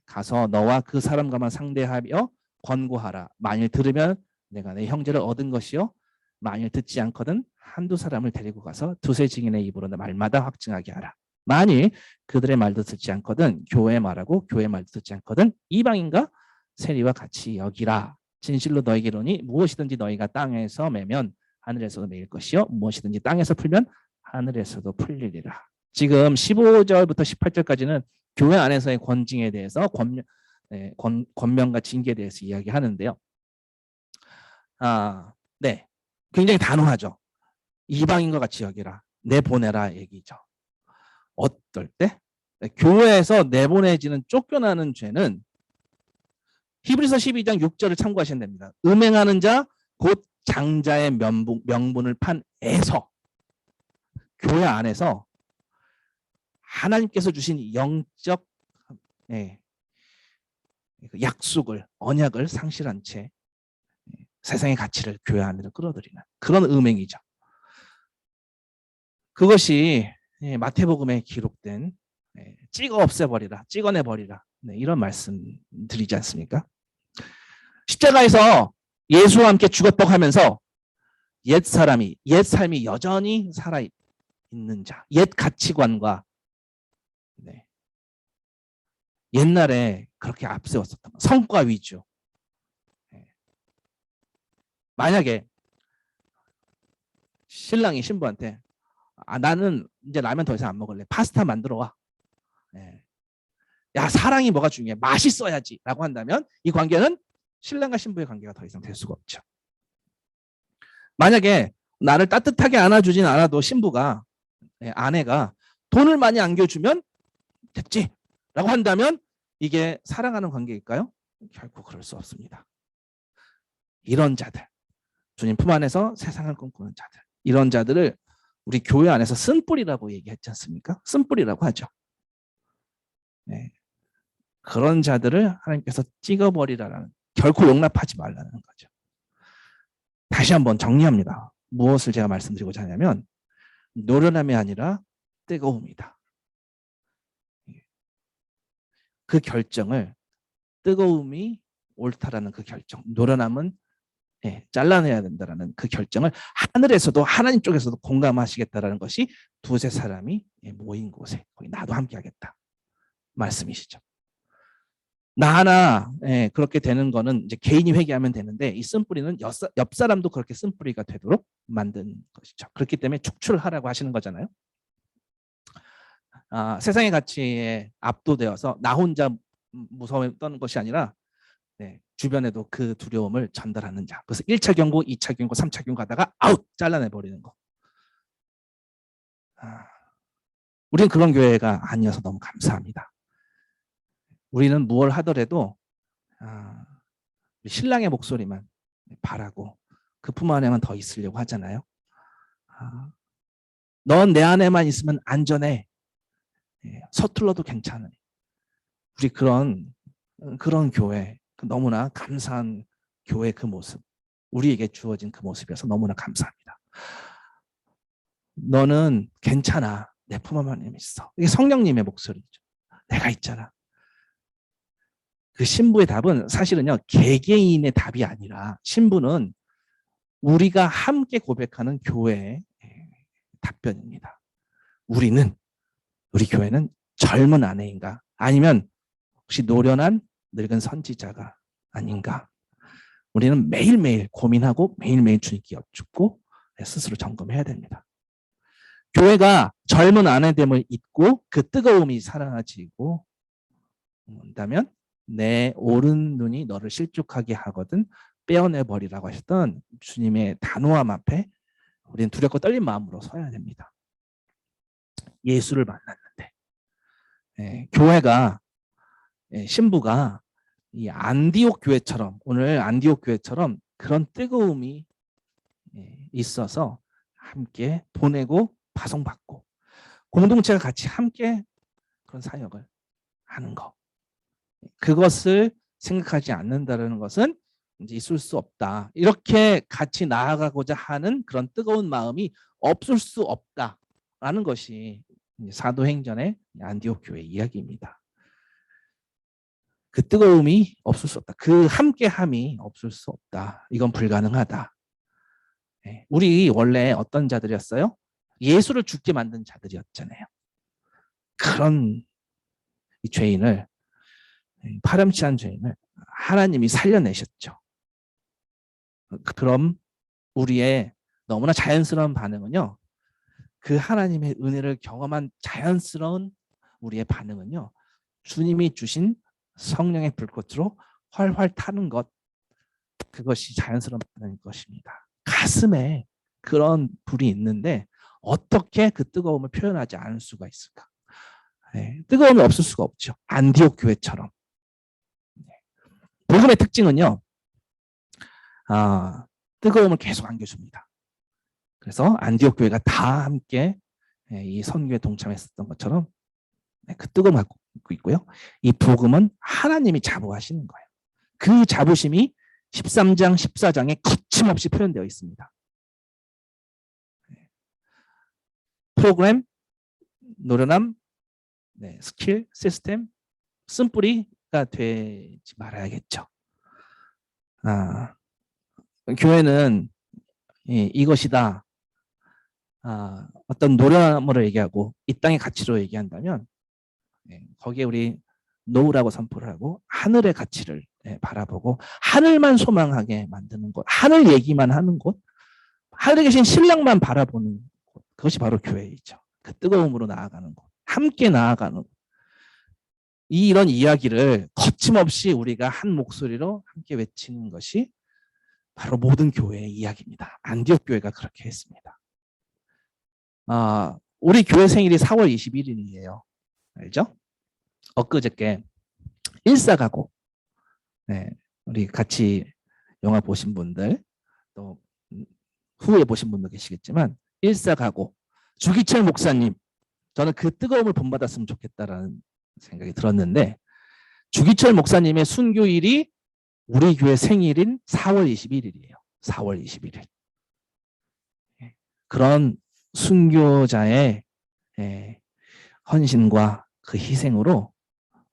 가서 너와 그 사람과만 상대하여 권고하라. 만일 들으면 내가 내 형제를 얻은 것이요, 만일 듣지 않거든 한두 사람을 데리고 가서 두세 증인의 입으로 말마다 확증하게 하라. 만일 그들의 말도 듣지 않거든 교회의 말하고 교회의 말도 듣지 않거든 이방인과 세리와 같이 여기라. 진실로 너에게 이르노니 무엇이든지 너희가 땅에서 매면 하늘에서도 매일 것이요, 무엇이든지 땅에서 풀면 하늘에서도 풀리리라. 지금 15절부터 18절까지는 교회 안에서의 권징에 대해서 권면과 징계에 대해서 이야기하는데요. 굉장히 단호하죠. 이방인과 같이 여기라. 내보내라 얘기죠. 어떨 때? 교회에서 내보내지는 쫓겨나는 죄는 히브리서 12장 6절을 참고하시면 됩니다. 음행하는 자 곧 장자의 명분을 판 에서, 교회 안에서 하나님께서 주신 영적 약속을, 언약을 상실한 채 세상의 가치를 교회 안으로 끌어들이는 그런 음행이죠. 그것이 마태복음에 기록된 찍어 없애버리라, 찍어내버리라, 이런 말씀 드리지 않습니까? 십자가에서 예수와 함께 죽었다고 하면서 옛 사람이, 옛 삶이 여전히 살아있는 자, 옛 가치관과 옛날에 그렇게 앞세웠었던 성과 위주. 만약에 신랑이 신부한테 나는 이제 라면 더 이상 안 먹을래, 파스타 만들어 와. 야, 사랑이 뭐가 중요해, 맛있어야지 라고 한다면 이 관계는 신랑과 신부의 관계가 더 이상 될 수가 없죠. 만약에 나를 따뜻하게 안아주진 않아도 신부가, 아내가 돈을 많이 안겨주면 됐지 라고 한다면 이게 사랑하는 관계일까요? 결코 그럴 수 없습니다. 이런 자들, 주님 품 안에서 세상을 꿈꾸는 자들, 이런 자들을 우리 교회 안에서 쓴뿌리라고 얘기했지 않습니까? 쓴뿌리라고 하죠. 그런 자들을 하나님께서 찍어버리라는, 결코 용납하지 말라는 거죠. 다시 한번 정리합니다. 무엇을 제가 말씀드리고자 하냐면 노련함이 아니라 뜨거움이다. 그 결정을, 뜨거움이 옳다라는 그 결정, 노련함은 잘라내야 된다라는 그 결정을 하늘에서도, 하나님 쪽에서도 공감하시겠다라는 것이 두세 사람이 모인 곳에 거기 나도 함께 하겠다 말씀이시죠. 나 하나 그렇게 되는 거는 이제 개인이 회개하면 되는데, 이 쓴뿌리는 옆 사람도 그렇게 쓴뿌리가 되도록 만든 것이죠. 그렇기 때문에 축출을 하라고 하시는 거잖아요. 세상의 가치에 압도되어서 나 혼자 무서웠던 것이 아니라 주변에도 그 두려움을 전달하는 자. 그래서 1차 경고, 2차 경고, 3차 경고 하다가 아웃 잘라내버리는 거. 우리는 그런 교회가 아니어서 너무 감사합니다. 우리는 무엇을 하더라도 신랑의 목소리만 바라고 그 품 안에만 더 있으려고 하잖아요. 넌 내 안에만 있으면 안전해. 서툴러도 괜찮아. 우리 그런 교회, 너무나 감사한 교회 그 모습, 우리에게 주어진 그 모습이어서 너무나 감사합니다. 너는 괜찮아. 내 품 안에 있어. 이게 성령님의 목소리죠. 내가 있잖아. 그 신부의 답은 사실은요, 개개인의 답이 아니라 신부는 우리가 함께 고백하는 교회의 답변입니다. 우리 교회는 젊은 아내인가? 아니면 혹시 노련한 늙은 선지자가 아닌가? 우리는 매일매일 고민하고 매일매일 주님께 여쭙고 스스로 점검해야 됩니다. 교회가 젊은 아내됨을 잊고 그 뜨거움이 사라지고 온다면 내 오른 눈이 너를 실족하게 하거든 빼어내버리라고 하셨던 주님의 단호함 앞에 우리는 두렵고 떨린 마음으로 서야 됩니다. 예수를 만났는데 교회가, 신부가 이 안디옥 교회처럼, 오늘 안디옥 교회처럼 그런 뜨거움이 있어서 함께 보내고 파송받고 공동체가 같이 함께 그런 사역을 하는 것, 그것을 생각하지 않는다는 것은 이제 있을 수 없다. 이렇게 같이 나아가고자 하는 그런 뜨거운 마음이 없을 수 없다라는 것이 사도행전의 안디옥 교회 이야기입니다. 그 뜨거움이 없을 수 없다. 그 함께함이 없을 수 없다. 이건 불가능하다. 우리 원래 어떤 자들이었어요? 예수를 죽게 만든 자들이었잖아요. 그런 이 죄인을, 파렴치한 죄인을 하나님이 살려내셨죠. 그럼 우리의 너무나 자연스러운 반응은요, 그 하나님의 은혜를 경험한 자연스러운 우리의 반응은요, 주님이 주신 성령의 불꽃으로 활활 타는 것, 그것이 자연스러운 반응일 것입니다. 가슴에 그런 불이 있는데 어떻게 그 뜨거움을 표현하지 않을 수가 있을까? 뜨거움이 없을 수가 없죠. 안디옥 교회처럼. 복음의 특징은요. 뜨거움을 계속 안겨줍니다. 그래서 안디옥 교회가 다 함께 이 선교에 동참했었던 것처럼 그 뜨거움을 갖고 있고요. 이 복음은 하나님이 자부하시는 거예요. 그 자부심이 13장, 14장에 거침없이 표현되어 있습니다. 프로그램, 노련함, 스킬, 시스템, 쓴뿌리가 되지 말아야겠죠. 교회는 이것이다. 어떤 노련함으로 얘기하고 이 땅의 가치로 얘기한다면 거기에 우리 노우라고 선포를 하고 하늘의 가치를 바라보고 하늘만 소망하게 만드는 곳, 하늘 얘기만 하는 곳, 하늘에 계신 신랑만 바라보는 곳, 그것이 바로 교회이죠. 그 뜨거움으로 나아가는 곳, 함께 나아가는 곳. 이런 이야기를 거침없이 우리가 한 목소리로 함께 외치는 것이 바로 모든 교회의 이야기입니다. 안디옥 교회가 그렇게 했습니다. 우리 교회 생일이 4월 21일이에요. 알죠? 엊그저께 일사가고, 우리 같이 영화 보신 분들, 또 후에 보신 분도 계시겠지만 일사가고 주기철 목사님, 저는 그 뜨거움을 본받았으면 좋겠다라는 생각이 들었는데 주기철 목사님의 순교일이 우리 교회 생일인 4월 21일이에요. 4월 21일. 그런 순교자의 헌신과 그 희생으로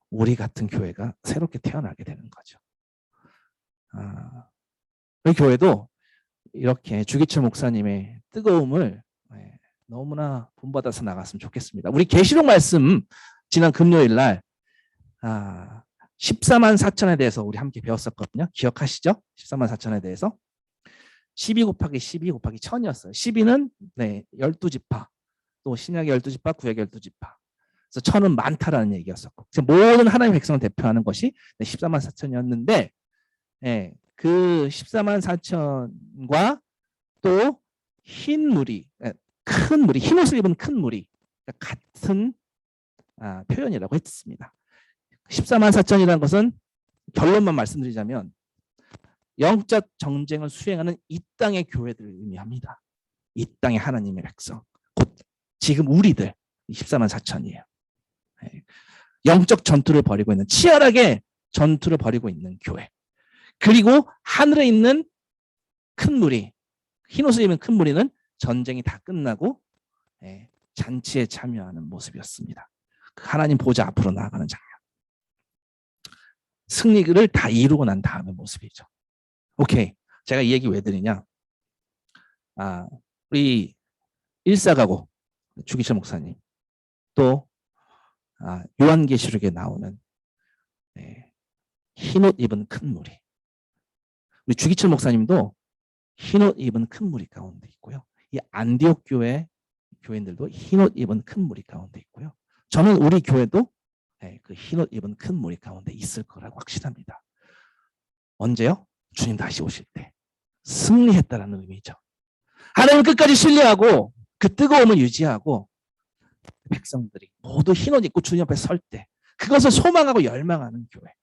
우리 같은 교회가 새롭게 태어나게 되는 거죠. 우리 교회도 이렇게 주기철 목사님의 뜨거움을 너무나 본받아서 나갔으면 좋겠습니다. 우리 계시록 말씀 지난 금요일 날 14만 4천에 대해서 우리 함께 배웠었거든요. 기억하시죠? 14만 4천에 대해서 12 곱하기 12 곱하기 1000이었어요. 12는 12지파, 또 신약의 12지파, 구약의 12지파. 그래서 1000은 많다라는 얘기였었고 모든 하나님의 백성을 대표하는 것이 14만 4천이었는데 그 14만 4천과 또 흰 무리, 큰 무리, 흰 옷을 입은 큰 무리 같은 표현이라고 했습니다. 14만 4천이라는 것은 결론만 말씀드리자면 영적 정쟁을 수행하는 이 땅의 교회들을 의미합니다. 이 땅의 하나님의 백성, 곧 지금 우리들 14만 4천이에요. 영적 전투를 벌이고 있는, 치열하게 전투를 벌이고 있는 교회. 그리고 하늘에 있는 큰 무리, 흰옷을 입은 큰 무리는 전쟁이 다 끝나고 잔치에 참여하는 모습이었습니다. 하나님 보좌 앞으로 나아가는 장면. 승리를 다 이루고 난 다음의 모습이죠. 오케이. 제가 이 얘기 왜 드리냐. 우리 일사가고 주기철 목사님, 또 요한계시록에 나오는 흰옷 입은 큰 무리. 우리 주기철 목사님도 흰옷 입은 큰 무리 가운데 있고요. 이 안디옥 교회 교인들도 흰옷 입은 큰 무리 가운데 있고요. 저는 우리 교회도 그 흰옷 입은 큰 무리 가운데 있을 거라고 확신합니다. 언제요? 주님 다시 오실 때. 승리했다라는 의미죠. 하나님 끝까지 신뢰하고 그 뜨거움을 유지하고 백성들이 모두 흰옷 입고 주님 앞에 설 때 그것을 소망하고 열망하는 교회.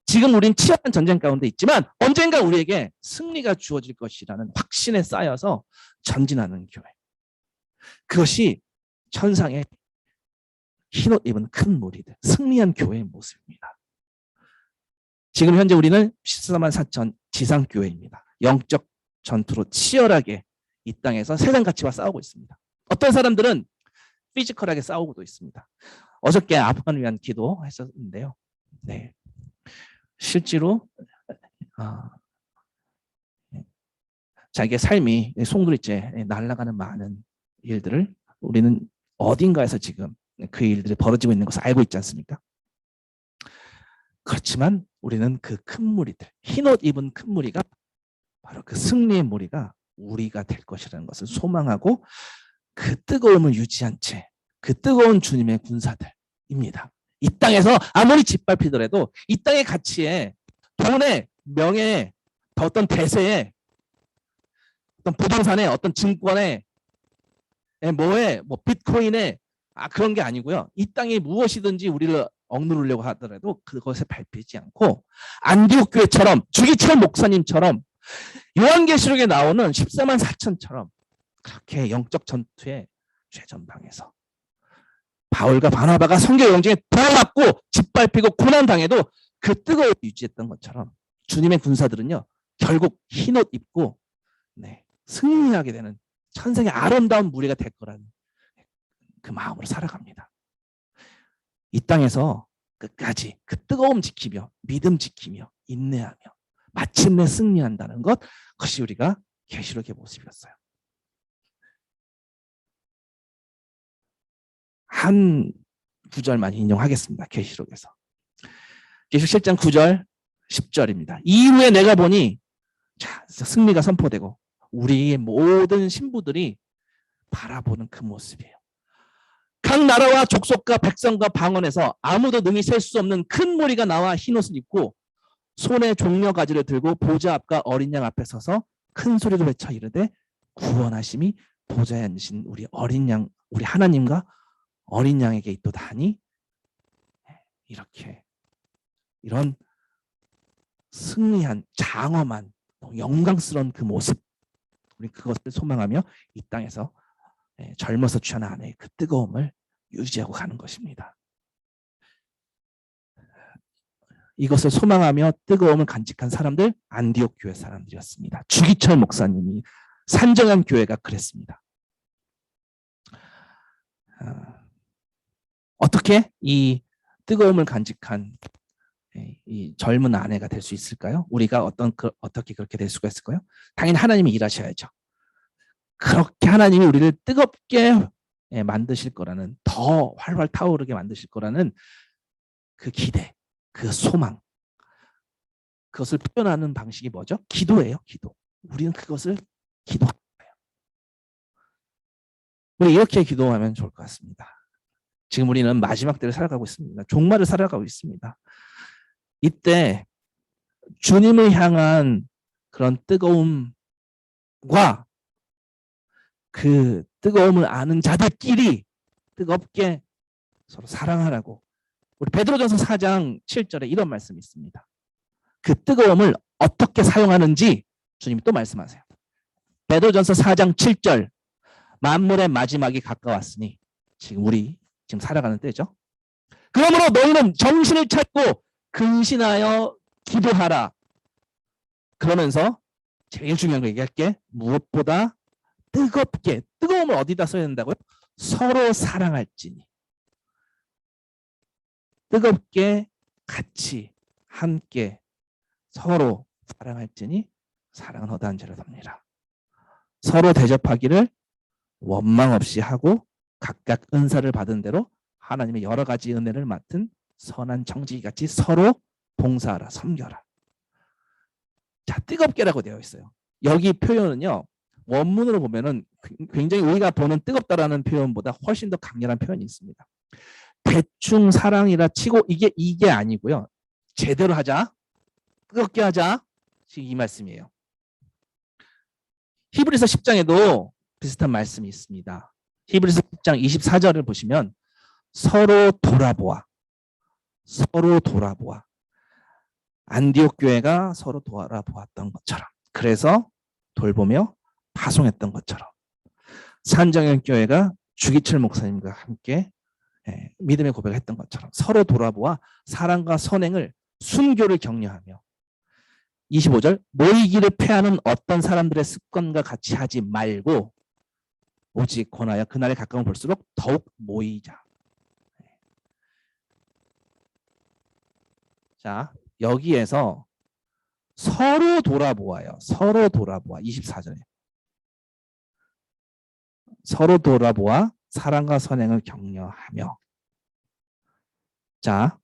지금 우린 치열한 전쟁 가운데 있지만 언젠가 우리에게 승리가 주어질 것이라는 확신에 쌓여서 전진하는 교회. 그것이 천상의 흰옷 입은 큰 무리들, 승리한 교회의 모습입니다. 지금 현재 우리는 14만 4천 지상교회입니다. 영적 전투로 치열하게 이 땅에서 세상 가치와 싸우고 있습니다. 어떤 사람들은 피지컬하게 싸우고도 있습니다. 어저께 아프간을 위한 기도했었는데요. 실제로 자기의 삶이 송두리째 날아가는 많은 일들을 우리는 어딘가에서 지금 그 일들이 벌어지고 있는 것을 알고 있지 않습니까? 그렇지만 우리는 그 큰 무리들, 흰옷 입은 큰 무리가 바로 그 승리의 무리가 우리가 될 것이라는 것을 소망하고 그 뜨거움을 유지한 채 그 뜨거운 주님의 군사들입니다. 이 땅에서 아무리 짓밟히더라도 이 땅의 가치에, 돈에, 명예에, 어떤 대세에, 어떤 부동산에 어떤 증권에 뭐에 뭐 비트코인에 그런 게 아니고요. 이 땅에 무엇이든지 우리를 억누르려고 하더라도 그것에 밟히지 않고 안디옥 교회처럼 주기철 목사님처럼 요한계시록에 나오는 14만 4천처럼 그렇게 영적 전투에 최전방에서 바울과 바나바가 성경 영쟁에 돌아맞고 짓밟히고 고난당해도 그 뜨거움을 유지했던 것처럼 주님의 군사들은요 결국 흰옷 입고 승리하게 되는 천상의 아름다운 무리가 될 거라는 그 마음으로 살아갑니다. 이 땅에서 끝까지 그 뜨거움 지키며 믿음 지키며 인내하며 마침내 승리한다는 것, 그것이 우리가 계시록의 모습이었어요. 한 구절만 인용하겠습니다. 계시록에서. 계시록 7장 9절 10절입니다. 이후에 내가 보니 승리가 선포되고 우리의 모든 신부들이 바라보는 그 모습이에요. 각 나라와 족속과 백성과 방언에서 아무도 능히 셀 수 없는 큰 무리가 나와 흰옷을 입고 손에 종려가지를 들고 보좌 앞과 어린 양 앞에 서서 큰 소리로 외쳐 이르되 구원하심이 보좌에 앉으신 우리 어린 양, 우리 하나님과 어린 양에게 있도다니. 이렇게 이런 승리한 장엄한 영광스러운 그 모습, 우리 그것을 소망하며 이 땅에서 젊어서 취한 아내의 그 뜨거움을 유지하고 가는 것입니다. 이것을 소망하며 뜨거움을 간직한 사람들, 안디옥 교회 사람들이었습니다. 주기철 목사님이 산정한 교회가 그랬습니다. 어떻게 이 뜨거움을 간직한 이 젊은 아내가 될 수 있을까요? 우리가 어떻게 그렇게 될 수가 있을까요? 당연히 하나님이 일하셔야죠. 그렇게 하나님이 우리를 뜨겁게 만드실 거라는, 더 활활 타오르게 만드실 거라는 그 기대, 그 소망, 그것을 표현하는 방식이 뭐죠? 기도예요. 기도. 우리는 그것을 기도하는 거예요. 우리 이렇게 기도하면 좋을 것 같습니다. 지금 우리는 마지막 때를 살아가고 있습니다. 종말을 살아가고 있습니다. 이때 주님을 향한 그런 뜨거움과 그 뜨거움을 아는 자들끼리 뜨겁게 서로 사랑하라고, 우리 베드로전서 4장 7절에 이런 말씀이 있습니다. 그 뜨거움을 어떻게 사용하는지 주님이 또 말씀하세요. 베드로전서 4장 7절, 만물의 마지막이 가까웠으니, 지금 살아가는 때죠. 그러므로 너희는 정신을 찾고 근신하여 기도하라. 그러면서 제일 중요한 거 얘기할게. 무엇보다 뜨겁게, 뜨거움을 어디다 써야 된다고요? 서로 사랑할지니. 뜨겁게 같이 함께 서로 사랑할지니 사랑은 허다한 죄를 덮니라. 서로 대접하기를 원망 없이 하고 각각 은사를 받은 대로 하나님의 여러 가지 은혜를 맡은 선한 청지기같이 서로 봉사하라, 섬겨라. 자, 뜨겁게라고 되어 있어요. 여기 표현은요, 원문으로 보면은 굉장히 우리가 보는 뜨겁다라는 표현보다 훨씬 더 강렬한 표현이 있습니다. 대충 사랑이라 치고 이게 아니고요. 제대로 하자, 뜨겁게 하자, 이 말씀이에요. 히브리서 10장에도 비슷한 말씀이 있습니다. 히브리서 10장 24절을 보시면 서로 돌아보아, 안디옥 교회가 서로 돌아보았던 것처럼, 그래서 돌보며 파송했던 것처럼, 산정현 교회가 주기철 목사님과 함께 믿음의 고백을 했던 것처럼 서로 돌아보아 사랑과 선행을, 순교를 격려하며, 25절, 모이기를 패하는 어떤 사람들의 습관과 같이 하지 말고 오직 권하여 그날에 가까운 볼수록 더욱 모이자. 자, 여기에서 서로 돌아보아요. 서로 돌아보아. 24절에 서로 돌아보아 사랑과 선행을 격려하며. 자,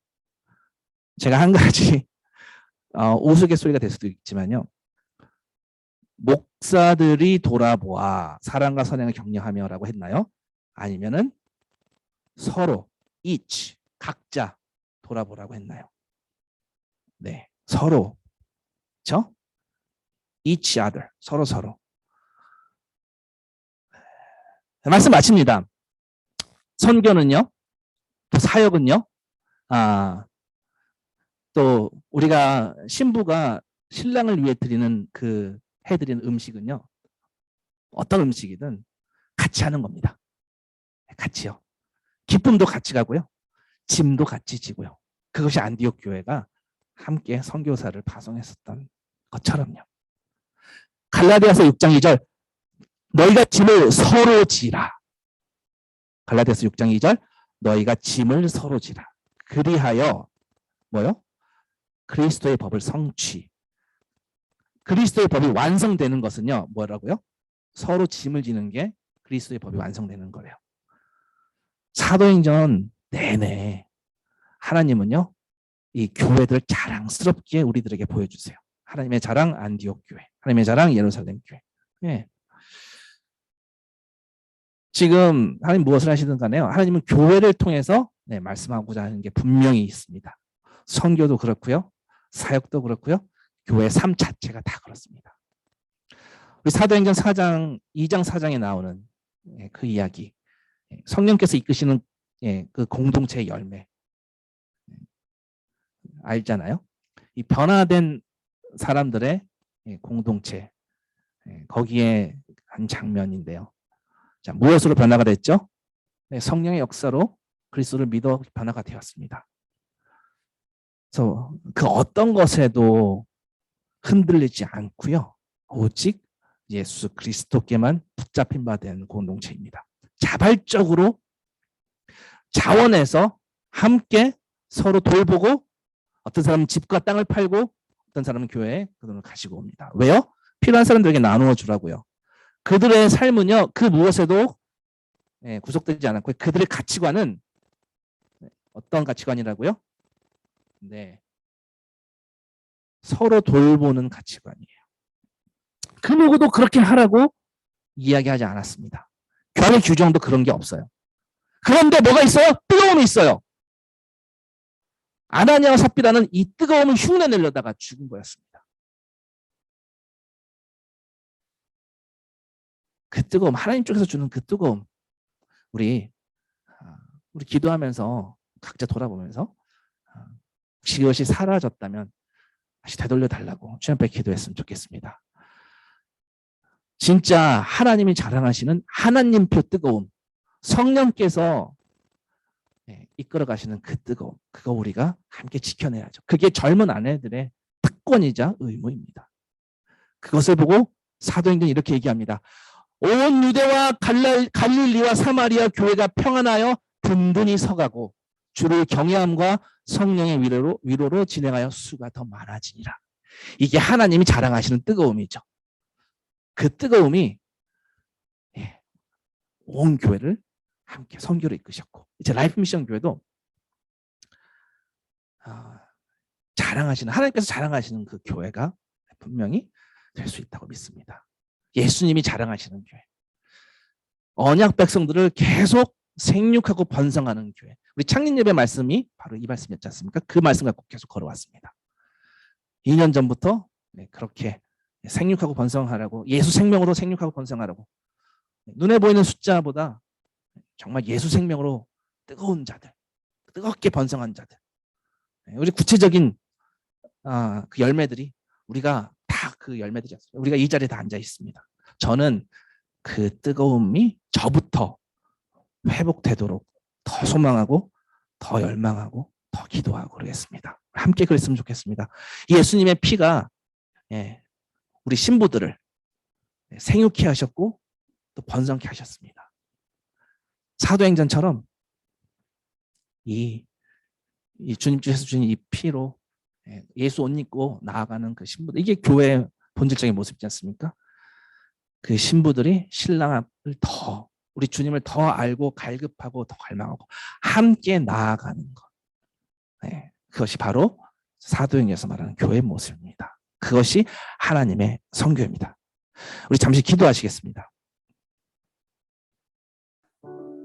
제가 한 가지 우스갯소리가 될 수도 있지만요, 목사들이 돌아보아 사랑과 선행을 격려하며라고 했나요? 아니면은 서로, each, 각자 돌아보라고 했나요? 네, 서로, 그렇죠? each other, 서로. 말씀 마칩니다. 선교는요, 또 사역은요, 또 우리가 신부가 신랑을 위해 드리는 해드리는 음식은요, 어떤 음식이든 같이 하는 겁니다. 같이요. 기쁨도 같이 가고요. 짐도 같이 지고요. 그것이 안디옥 교회가 함께 선교사를 파송했었던 것처럼요. 갈라디아서 6장 2절 너희가 짐을 서로 지라. 갈라디아서 6장 2절 너희가 짐을 서로 지라. 그리하여 뭐요? 그리스도의 법을 성취. 그리스도의 법이 완성되는 것은요. 뭐라고요? 서로 짐을 지는 게 그리스도의 법이 완성되는 거예요. 사도행전 내내 하나님은요. 이 교회들 자랑스럽게 우리들에게 보여주세요. 하나님의 자랑 안디옥 교회, 하나님의 자랑 예루살렘 교회. 네. 지금 하나님 무엇을 하시든 간에요. 하나님은 교회를 통해서 말씀하고자 하는 게 분명히 있습니다. 선교도 그렇고요. 사역도 그렇고요. 교회 삶 자체가 다 그렇습니다. 우리 사도행전 4장, 2장 4장에 나오는 그 이야기. 성령께서 이끄시는 그 공동체의 열매. 알잖아요. 이 변화된 사람들의 공동체. 거기에 한 장면인데요. 자, 무엇으로 변화가 됐죠? 성령의 역사로 그리스도를 믿어 변화가 되었습니다. 그래서 그 어떤 것에도 흔들리지 않고요. 오직 예수 그리스도께만 붙잡힌 바 된 공동체입니다. 자발적으로 자원해서 함께 서로 돌보고 어떤 사람은 집과 땅을 팔고 어떤 사람은 교회에 그 돈을 가지고 옵니다. 왜요? 필요한 사람들에게 나누어 주라고요. 그들의 삶은요. 그 무엇에도 구속되지 않았고 그들의 가치관은 어떤 가치관이라고요? 네, 서로 돌보는 가치관이에요. 그 누구도 그렇게 하라고 이야기하지 않았습니다. 교회 규정도 그런 게 없어요. 그런데 뭐가 있어요? 뜨거움이 있어요. 아나니아와 삽비라는 이 뜨거움을 흉내내려다가 죽은 거였습니다. 그 뜨거움, 하나님 쪽에서 주는 그 뜨거움, 우리 기도하면서 각자 돌아보면서 혹시 이것이 사라졌다면 다시 되돌려 달라고 주님 앞에 기도했으면 좋겠습니다. 진짜 하나님이 자랑하시는 하나님표 뜨거움, 성령께서 이끌어 가시는 그 뜨거움, 그거 우리가 함께 지켜내야죠. 그게 젊은 아내들의 특권이자 의무입니다. 그것을 보고 사도행전이 이렇게 얘기합니다. 온 유대와 갈릴리와 사마리아 교회가 평안하여 든든히 서가고 주를 경외함과 성령의 위로로 진행하여 수가 더 많아지니라. 이게 하나님이 자랑하시는 뜨거움이죠. 그 뜨거움이 온 교회를 함께 선교로 이끄셨고 이제 라이프 미션 교회도 자랑하시는 하나님께서 자랑하시는 그 교회가 분명히 될 수 있다고 믿습니다. 예수님이 자랑하시는 교회, 언약 백성들을 계속 생육하고 번성하는 교회. 우리 창립 예배 말씀이 바로 이 말씀이었지 않습니까? 그 말씀 갖고 계속 걸어왔습니다. 2년 전부터 그렇게 생육하고 번성하라고, 예수 생명으로 생육하고 번성하라고, 눈에 보이는 숫자보다 정말 예수 생명으로 뜨거운 자들, 뜨겁게 번성한 자들, 우리 구체적인 그 열매들이 우리가 다 그 열매들이었어요. 우리가 이 자리에 다 앉아 있습니다. 저는 그 뜨거움이 저부터 회복되도록 더 소망하고 더 열망하고 더 기도하고 그러겠습니다. 함께 그랬으면 좋겠습니다. 예수님의 피가 우리 신부들을 생육케 하셨고 또 번성케 하셨습니다. 사도행전처럼 이 주님께서 주신 이 피로 예수 옷 입고 나아가는 그 신부들, 이게 교회의 본질적인 모습이지 않습니까? 그 신부들이 신랑을 더, 우리 주님을 더 알고 갈급하고 더 갈망하고 함께 나아가는 것, 그것이 바로 사도행전에서 말하는 교회의 모습입니다. 그것이 하나님의 선교입니다. 우리 잠시 기도하시겠습니다.